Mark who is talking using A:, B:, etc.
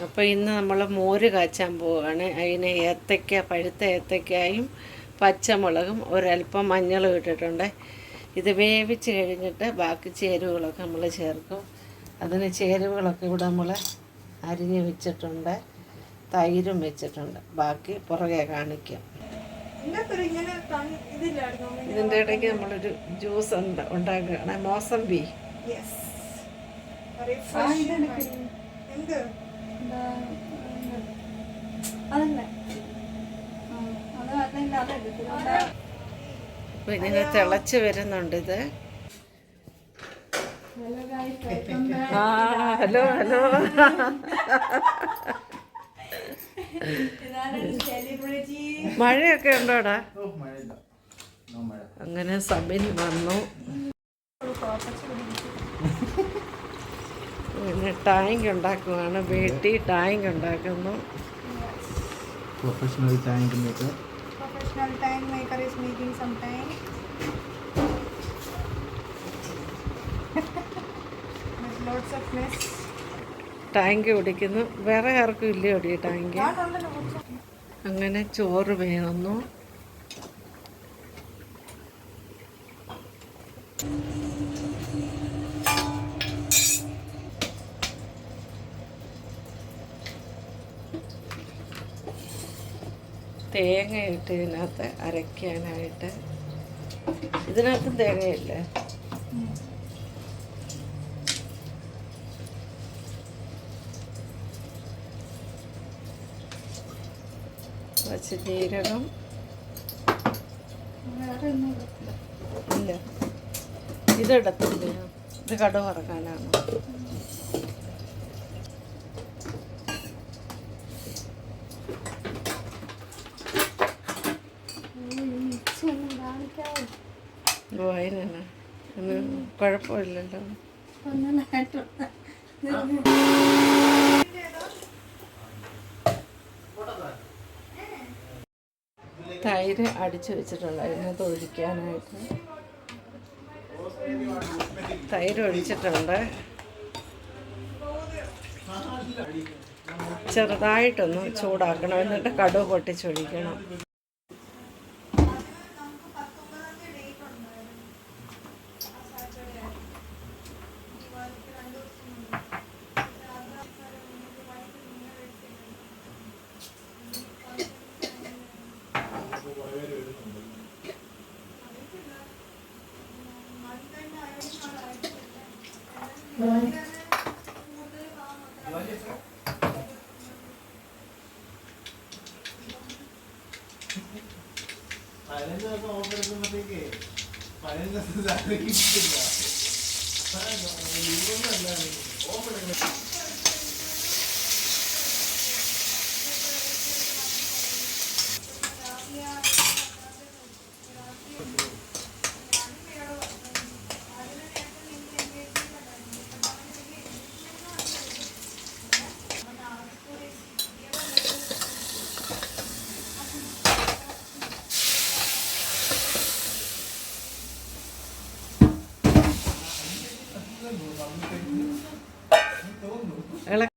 A: അപ്പോൾ ഇന്ന് നമ്മൾ മോര് കാച്ചാൻ പോവുകയാണ്. അതിന് ഏത്തയ്ക്ക, പഴുത്ത ഏത്തയ്ക്കായും പച്ചമുളകും ഒരല്പം മഞ്ഞളും ഇട്ടിട്ടുണ്ട്. ഇത് വേവിച്ച് കഴിഞ്ഞിട്ട് ബാക്കി ചേരുവകളൊക്കെ നമ്മൾ ചേർക്കും. അതിന് ചേരുവകളൊക്കെ ഇവിടെ നമ്മൾ അരിഞ്ഞ് വെച്ചിട്ടുണ്ട്, തൈരും വെച്ചിട്ടുണ്ട്. ബാക്കി പുറകെ കാണിക്കാം. ഇതിൻ്റെ ഇടയ്ക്ക് നമ്മളൊരു ജ്യൂസ് ഉണ്ടാക്കുകയാണ്, മോസമ്പി. അപ്പോൾ ഇങ്ങനെ തിളച്ച് വരുന്നുണ്ട് ഇത്. ഹലോ ഹലോ മഴയൊക്കെ ഉണ്ടോടാ? അങ്ങനെ സബിൻ വന്നു. പിന്നെ ടാങ്ക് ഉണ്ടാക്കുവാണ്, വീട്ടിൽ ടാങ്ക് ഉണ്ടാക്കുന്നു.
B: Professional tank maker.
C: Professional tank maker is making some tank. With lots of mess.
A: Tank കുടിക്കുന്നു. വേറെ ആർക്കും ഇല്ല ഒടി ടാങ്ക്. അങ്ങനെ ചോറ് വേകുന്നു. തേങ്ങ ഇട്ട് ഇതിനകത്ത് അരയ്ക്കാനായിട്ട്. ഇതിനകത്തും തേങ്ങയില്ലേ? പച്ചജീരകം ഇല്ല, ഇതിടത്തില്ല. ഇത് കടുക് വറക്കാനാണ്. അതിനാണ് കുഴപ്പമില്ലല്ലോ. തൈര് അടിച്ചു വെച്ചിട്ടുണ്ട്, അതിനകത്ത് ഒഴിക്കാനായിട്ട്. തൈര് ഒഴിച്ചിട്ടുണ്ട്. ചെറുതായിട്ടൊന്ന് ചൂടാക്കണം, എന്നിട്ട് കടുക് പൊട്ടിച്ചൊഴിക്കണം.